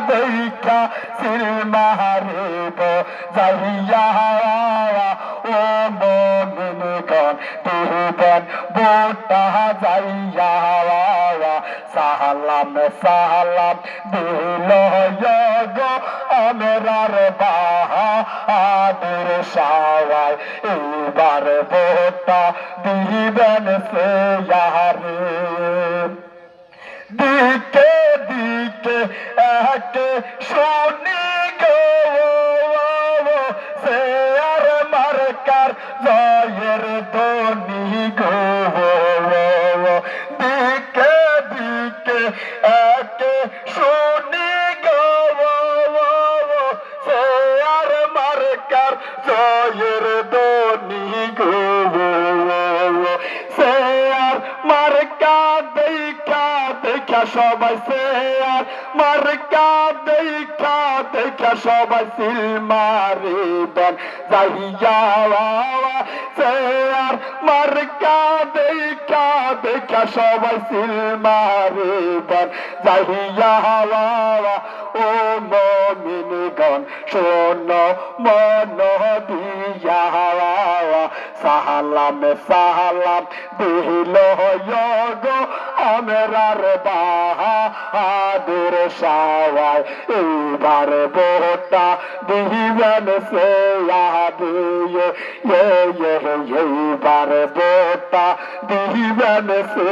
দেখা সিলমারিব যাইয়া ও মুমিনগণ দিবেন বোটা যাইয়া সালাম সালাম দিল গো আমরার বাহাদুর শাওয়াই এবার বোটা দিবেন সে ইয়ারে দিকে দিকে একে শুনি গো সে আর মার্কার জয়ের ধ্বনি গো দিকে দিকে একে শুনি গো সে আর মার্কার জয়ের ধ্বনি গো সে আর মার্কা দেখা দেখা সবাই সে আর মার্কা দেখা দেখা সবাই সিল মারিবেন যাইয়া সে আর মার্কা দেখা দেখা সবাই সিল মারিবেন যাইয়া ও মুমিনগণ শোনো মন দিয়া সালাম সালাম দিল গো আমরার বাহাদুর শাওয়াই এবার বোটা দিবেন সে এইবার বোটা দিবেন সে